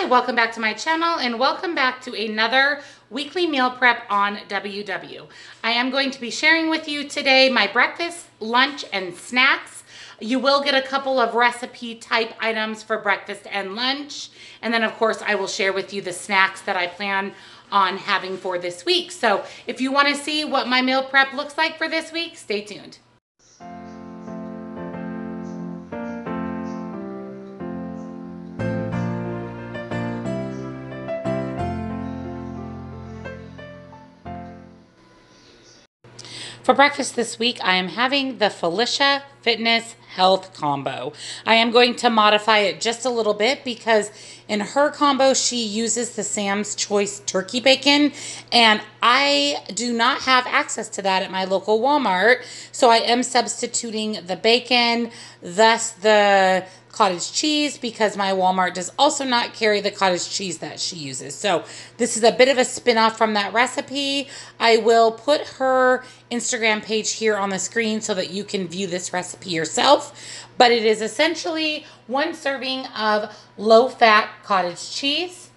Hi, welcome back to my channel and welcome back to another weekly meal prep on WW. I am going to be sharing with you today my breakfast, lunch, and snacks. You will get a couple of recipe type items for breakfast and lunch. And then of course I will share with you the snacks that I plan on having for this week. So if you want to see what my meal prep looks like for this week, stay tuned. For breakfast this week, I am having the Felicia Fitness Health Combo. I am going to modify it just a little bit because in her combo, she uses the Sam's Choice turkey bacon, and I do not have access to that at my local Walmart. So I am substituting the bacon, thus the cottage cheese, because my Walmart does also not carry the cottage cheese that she uses. So this is a bit of a spin-off from that recipe. I will put her Instagram page here on the screen so that you can view this recipe yourself. But it is essentially 1 serving of low-fat cottage cheese,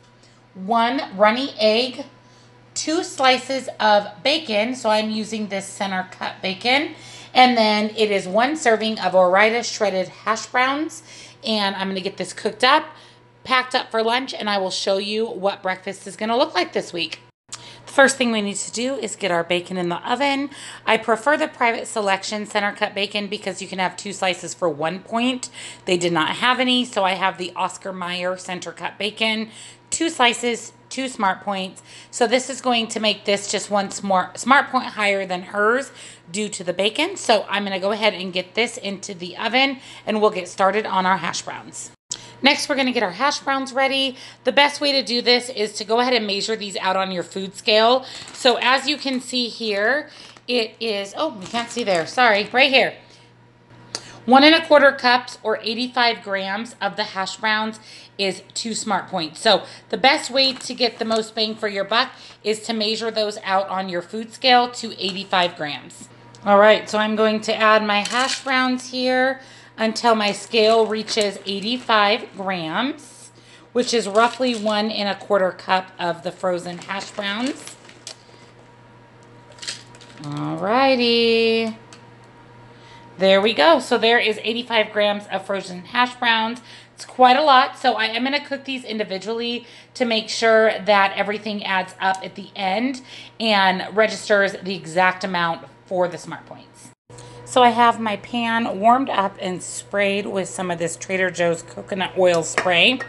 1 runny egg, 2 slices of bacon, so I'm using this center cut bacon, and then it is 1 serving of Ore-Ida shredded hash browns. And I'm going to get this cooked up, packed up for lunch, and I will show you what breakfast is going to look like this week. The first thing we need to do is get our bacon in the oven. I prefer the Private Selection center cut bacon because you can have 2 slices for 1 point. They did not have any, so I have the Oscar Mayer center cut bacon, 2 slices, 2 smart points. So this is going to make this just 1 smart point higher than hers due to the bacon. So I'm going to go ahead and get this into the oven and we'll get started on our hash browns. Next, we're going to get our hash browns ready. The best way to do this is to go ahead and measure these out on your food scale. So as you can see here, it is, oh, you can't see there, sorry, right here. 1 1/4 cups or 85 grams of the hash browns is 2 smart points. So the best way to get the most bang for your buck is to measure those out on your food scale to 85 grams. All right, so I'm going to add my hash browns here until my scale reaches 85 grams, which is roughly 1 1/4 cup of the frozen hash browns. All righty. There we go. So there is 85 grams of frozen hash browns. It's quite a lot. So I am going to cook these individually to make sure that everything adds up at the end and registers the exact amount for the smart points. So I have my pan warmed up and sprayed with some of this Trader Joe's coconut oil spray.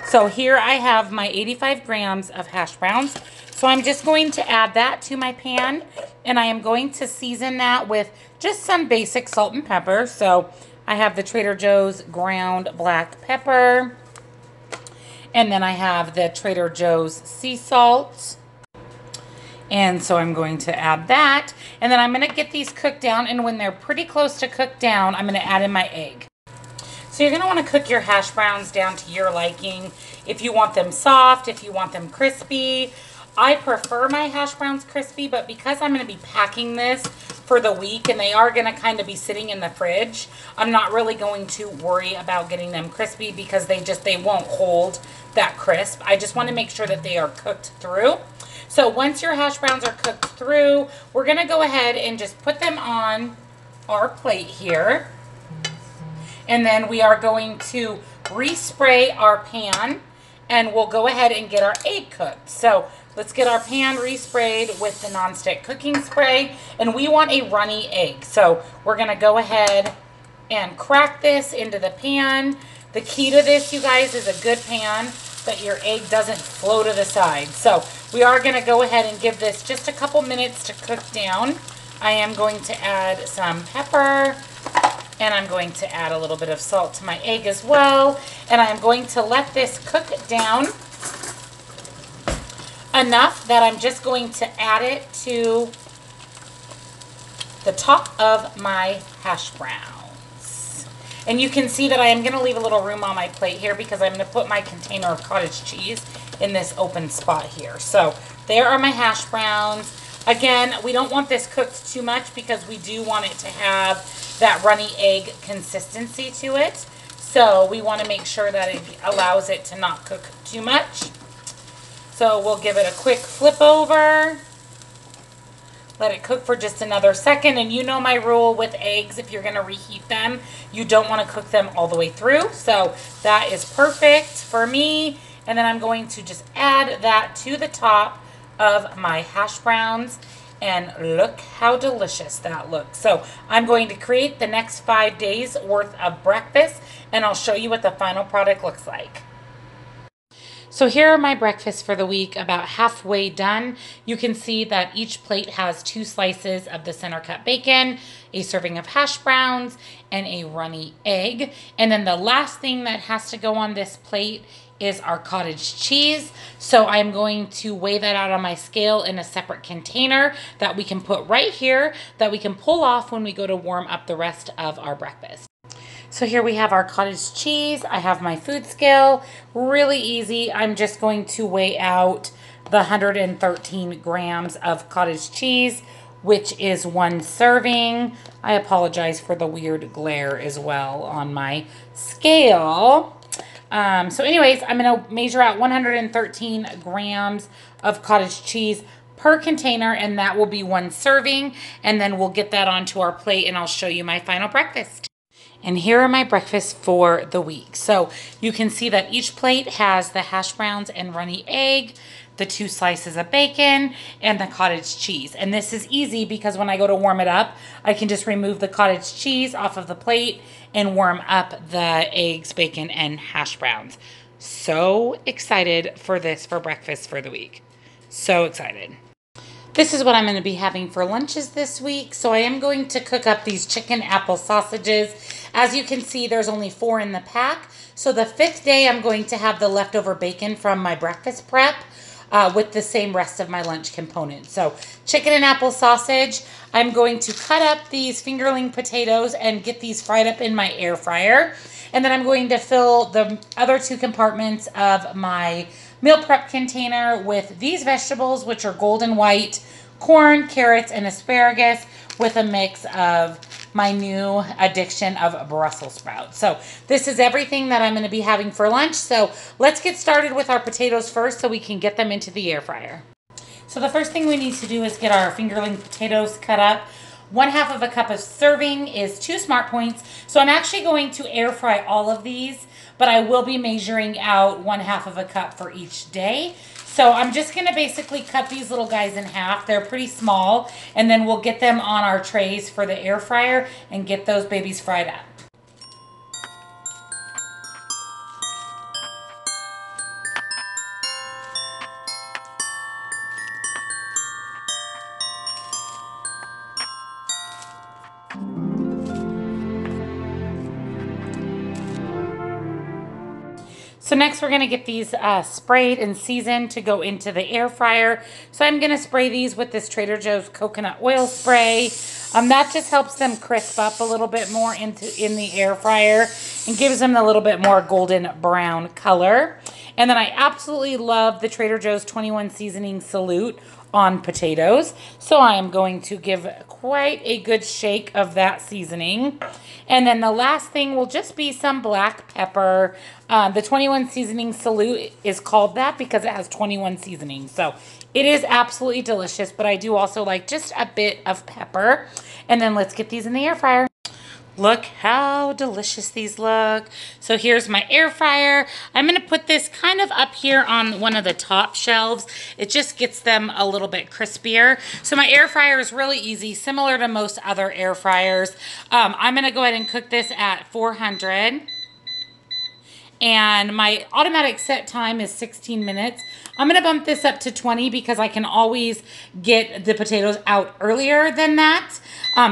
So here I have my 85 grams of hash browns. So I'm just going to add that to my pan, and I am going to season that with just some basic salt and pepper. So I have the Trader Joe's ground black pepper, and then I have the Trader Joe's sea salt. And so I'm going to add that, and then I'm going to get these cooked down, and when they're pretty close to cooked down, I'm going to add in my egg. So you're going to want to cook your hash browns down to your liking. If you want them soft, if you want them crispy. I prefer my hash browns crispy, but because I'm going to be packing this for the week and they are going to kind of be sitting in the fridge, I'm not really going to worry about getting them crispy because they won't hold that crisp. I just want to make sure that they are cooked through. So once your hash browns are cooked through, we're going to go ahead and just put them on our plate here. And then we are going to respray our pan, and we'll go ahead and get our egg cooked. So let's get our pan resprayed with the nonstick cooking spray, and we want a runny egg. So we're going to go ahead and crack this into the pan. The key to this, you guys, is a good pan that your egg doesn't flow to the side. So we are going to go ahead and give this just a couple minutes to cook down. I am going to add some pepper, and I'm going to add a little bit of salt to my egg as well. And I'm going to let this cook down enough that I'm just going to add it to the top of my hash browns. And you can see that I am going to leave a little room on my plate here because I'm going to put my container of cottage cheese in this open spot here. So there are my hash browns. Again, we don't want this cooked too much because we do want it to have that runny egg consistency to it. So we want to make sure that it allows it to not cook too much. So we'll give it a quick flip over. Let it cook for just another second. And you know my rule with eggs, if you're going to reheat them, you don't want to cook them all the way through. So that is perfect for me. And then I'm going to just add that to the top of my hash browns. And look how delicious that looks. So I'm going to create the next 5 days worth of breakfast, and I'll show you what the final product looks like. So here are my breakfasts for the week, about halfway done. You can see that each plate has 2 slices of the center cut bacon, a serving of hash browns, and a runny egg. And then the last thing that has to go on this plate is our cottage cheese. So I'm going to weigh that out on my scale in a separate container that we can put right here, that we can pull off when we go to warm up the rest of our breakfast. So here we have our cottage cheese. I have my food scale, really easy. I'm just going to weigh out the 113 grams of cottage cheese, which is 1 serving. I apologize for the weird glare as well on my scale. So anyways, I'm going to measure out 113 grams of cottage cheese per container, and that will be 1 serving. And then we'll get that onto our plate, and I'll show you my final breakfast. And here are my breakfasts for the week. So you can see that each plate has the hash browns and runny egg, the 2 slices of bacon, and the cottage cheese. And this is easy because when I go to warm it up, I can just remove the cottage cheese off of the plate and warm up the eggs, bacon, and hash browns. So excited for this for breakfast for the week. So excited. This is what I'm going to be having for lunches this week. So I am going to cook up these chicken apple sausages. As you can see, there's only 4 in the pack. So the 5th day, I'm going to have the leftover bacon from my breakfast prep with the same rest of my lunch components. So chicken and apple sausage. I'm going to cut up these fingerling potatoes and get these fried up in my air fryer. And then I'm going to fill the other 2 compartments of my meal prep container with these vegetables, which are golden white, corn, carrots, and asparagus, with a mix of my new addiction of Brussels sprouts. So this is everything that I'm going to be having for lunch. So let's get started with our potatoes first so we can get them into the air fryer. So the first thing we need to do is get our fingerling potatoes cut up. 1/2 of a cup of serving is 2 Smart Points. So I'm actually going to air fry all of these, but I will be measuring out 1/2 of a cup for each day. So I'm just going to basically cut these little guys in half. They're pretty small, and then we'll get them on our trays for the air fryer and get those babies fried up. So next we're going to get these sprayed and seasoned to go into the air fryer. So I'm going to spray these with this Trader Joe's coconut oil spray. That just helps them crisp up a little bit more in the air fryer and gives them a little bit more golden brown color. And then I absolutely love the Trader Joe's 21 Seasoning Salute on potatoes. So I am going to give quite a good shake of that seasoning. And then the last thing will just be some black pepper. The 21 Seasoning Salute is called that because it has 21 seasonings. So it is absolutely delicious, but I do also like just a bit of pepper. And then let's get these in the air fryer. Look how delicious these look. So here's my air fryer. I'm going to put this kind of up here on one of the top shelves. It just gets them a little bit crispier. So my air fryer is really easy, similar to most other air fryers. I'm going to go ahead and cook this at 400. And my automatic set time is 16 minutes. I'm going to bump this up to 20 because I can always get the potatoes out earlier than that.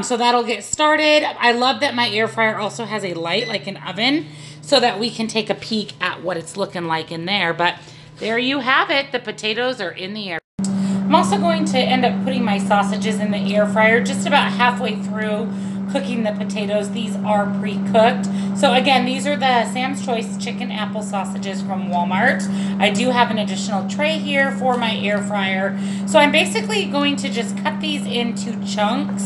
So that'll get started. I love that my air fryer also has a light like an oven so that we can take a peek at what it's looking like in there. But there you have it. The potatoes are in the air. I'm also going to end up putting my sausages in the air fryer just about halfway through cooking the potatoes. These are pre-cooked. So again, these are the Sam's Choice chicken apple sausages from Walmart. I do have an additional tray here for my air fryer. So I'm basically going to just cut these into chunks.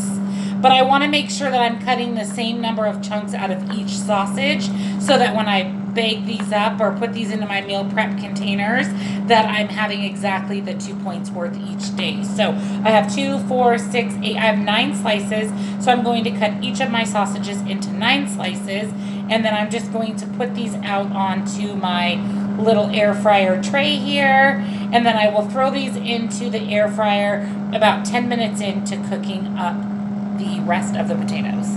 but I want to make sure that I'm cutting the same number of chunks out of each sausage so that when I bake these up or put these into my meal prep containers, that I'm having exactly the 2 points worth each day. So I have 2, 4, 6, 8, I have 9 slices. So I'm going to cut each of my sausages into 9 slices, and then I'm just going to put these out onto my little air fryer tray here, and then I will throw these into the air fryer about 10 minutes into cooking up the rest of the potatoes.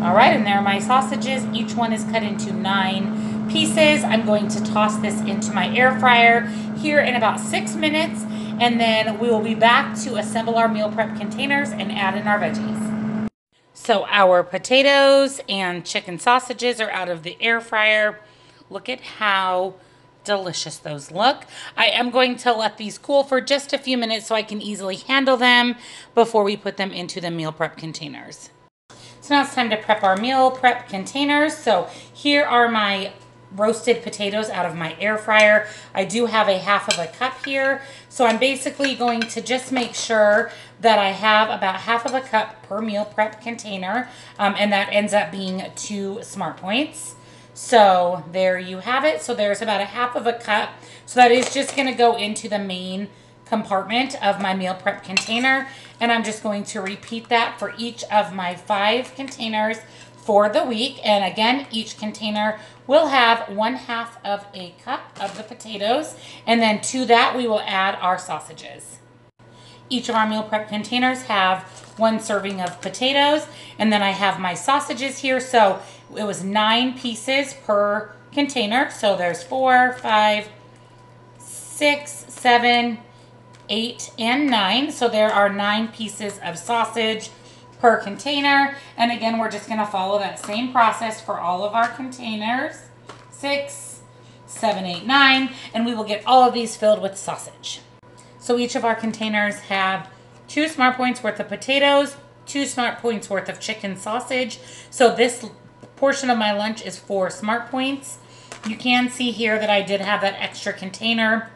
All right, and there are my sausages. Each one is cut into 9 pieces. I'm going to toss this into my air fryer here in about 6 minutes, and then we will be back to assemble our meal prep containers and add in our veggies. So our potatoes and chicken sausages are out of the air fryer. Look at how delicious those look. I am going to let these cool for just a few minutes so I can easily handle them before we put them into the meal prep containers. So now it's time to prep our meal prep containers. So here are my roasted potatoes out of my air fryer. I do have a half of a cup here. So I'm basically going to just make sure that I have about half of a cup per meal prep container. And that ends up being 2 Smart Points. So there you have it. So there's about a half of a cup. So that is just going to go into the main compartment of my meal prep container. And I'm just going to repeat that for each of my 5 containers for the week. And again, each container will have 1/2 of a cup of the potatoes. And then to that, we will add our sausages. Each of our meal prep containers have 1 serving of potatoes. And then I have my sausages here. So it was 9 pieces per container. So there's 4, 5, 6, 7, 8, and 9. So there are 9 pieces of sausage per container. And again, we're just going to follow that same process for all of our containers. 6, 7, 8, 9. And we will get all of these filled with sausage. So each of our containers have 2 Smart Points worth of potatoes, 2 Smart Points worth of chicken sausage. So this portion of my lunch is 4 Smart Points. You can see here that I did have that extra container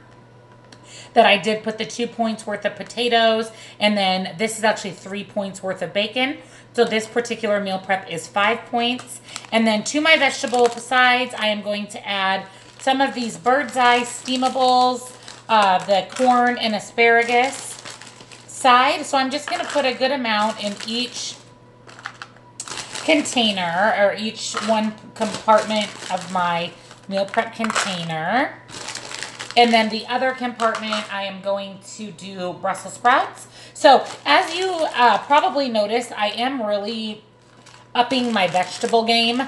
that I did put the 2 points worth of potatoes, and then this is actually 3 points worth of bacon. So this particular meal prep is 5 points. And then to my vegetable sides, I am going to add some of these bird's eye steamables, the corn and asparagus side. So I'm just going to put a good amount in each container, or each one compartment of my meal prep container. And then the other compartment, I am going to do Brussels sprouts. So as you probably noticed, I am really upping my vegetable game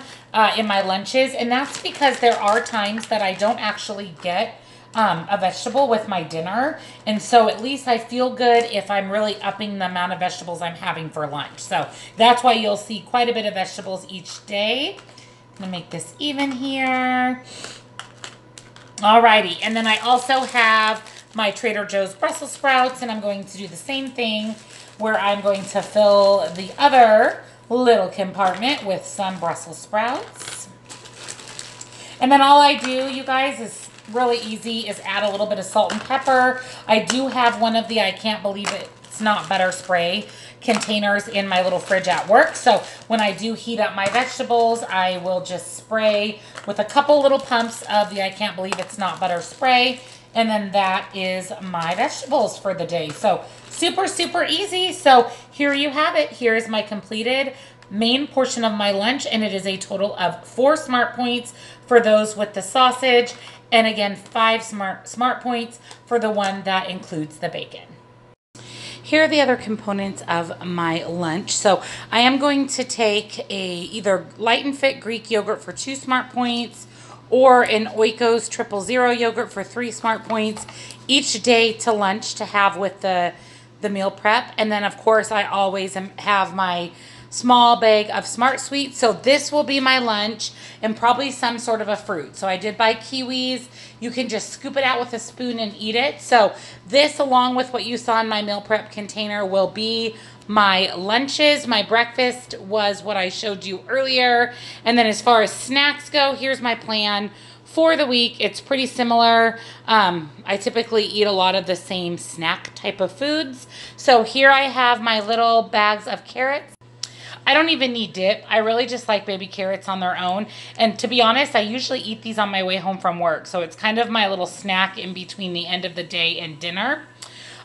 in my lunches. And that's because there are times that I don't actually get a vegetable with my dinner. And so at least I feel good if I'm really upping the amount of vegetables I'm having for lunch. So that's why you'll see quite a bit of vegetables each day. I'm going to make this even here. Alrighty, and then I also have my Trader Joe's Brussels sprouts, and I'm going to do the same thing where I'm going to fill the other little compartment with some Brussels sprouts. And then all I do, you guys, is really easy, is add a little bit of salt and pepper. I do have one of the I can't believe it's not butter spray containers in my little fridge at work. So when I do heat up my vegetables, I will just spray with a couple little pumps of the I can't believe it's not butter spray. And then that is my vegetables for the day. So super, super easy. So here you have it. Here is my completed main portion of my lunch. And it is a total of 4 Smart Points for those with the sausage. And again, 5 smart Points for the one that includes the bacon. Here are the other components of my lunch. So I am going to take either Light and Fit Greek yogurt for 2 Smart Points, or an Oikos 000 yogurt for 3 Smart Points each day to lunch to have with the meal prep. And then of course I always have my small bag of Smart Sweets. So this will be my lunch, and probably some sort of a fruit. So I did buy kiwis. You can just scoop it out with a spoon and eat it. So this, along with what you saw in my meal prep container, will be my lunches. My breakfast was what I showed you earlier. And then as far as snacks go, here's my plan for the week. It's pretty similar. I typically eat a lot of the same snack type of foods. So here I have my little bags of carrots. I don't even need dip. I really just like baby carrots on their own. And to be honest, I usually eat these on my way home from work. So it's kind of my little snack in between the end of the day and dinner.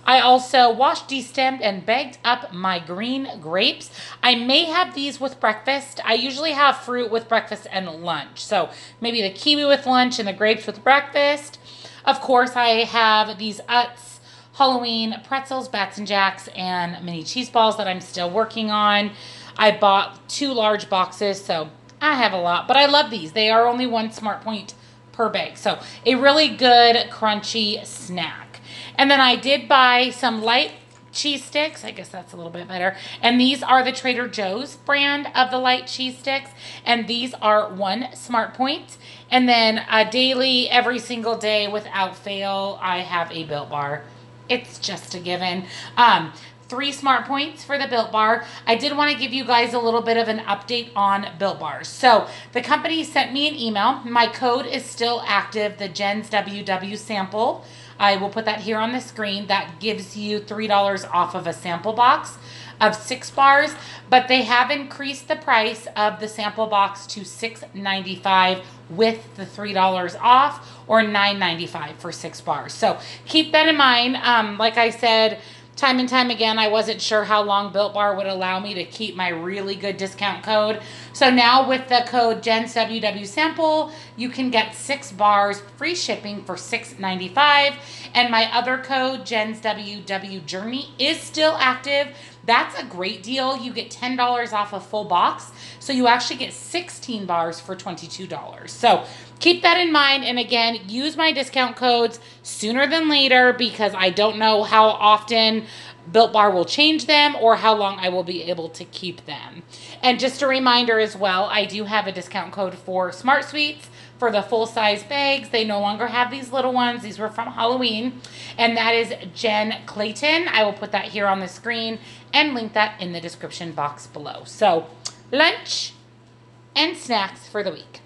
I also washed, destemmed, and bagged up my green grapes. I may have these with breakfast. I usually have fruit with breakfast and lunch. So maybe the kiwi with lunch and the grapes with breakfast. Of course, I have these Utz Halloween pretzels, Bats and Jacks, and mini cheese balls that I'm still working on. I bought 2 large boxes, so I have a lot. But I love these. They are only 1 smart point per bag. So a really good crunchy snack. And then I did buy some light cheese sticks. I guess that's a little bit better. And these are the Trader Joe's brand of the light cheese sticks. And these are 1 smart point. And then daily, every single day without fail, I have a Built Bar. It's just a given. 3 smart points for the Built Bar. I did want to give you guys a little bit of an update on Built Bars. So the company sent me an email. My code is still active, the JENSWW sample. I will put that here on the screen. That gives you $3 off of a sample box of 6 bars, but they have increased the price of the sample box to $6.95 with the $3 off, or $9.95 for 6 bars. So keep that in mind. Like I said, time and time again, I wasn't sure how long Built Bar would allow me to keep my really good discount code. So now with the code JENSWW sample, you can get 6 bars free shipping for $6.95. And my other code, jennswwjourney, is still active. That's a great deal. You get $10 off a full box. So you actually get 16 bars for $22. So keep that in mind. And again, use my discount codes sooner than later, because I don't know how often Built Bar will change them or how long I will be able to keep them. And just a reminder as well, I do have a discount code for Smart Sweets for the full-size bags. They no longer have these little ones. These were from Halloween. And that is jennclayton. I will put that here on the screen and link that in the description box below. So lunch and snacks for the week.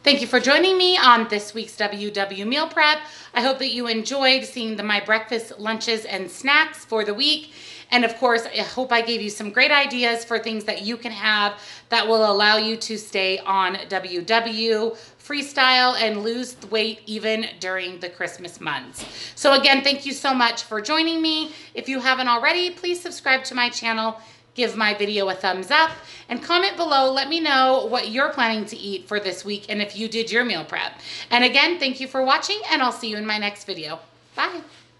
Thank you for joining me on this week's WW Meal Prep. I hope that you enjoyed seeing my breakfast, lunches, and snacks for the week. And of course, I hope I gave you some great ideas for things that you can have that will allow you to stay on WW, freestyle, and lose weight even during the Christmas months. So again, thank you so much for joining me. If you haven't already, please subscribe to my channel, give my video a thumbs up, and comment below. Let me know what you're planning to eat for this week and if you did your meal prep. And again, thank you for watching, and I'll see you in my next video. Bye.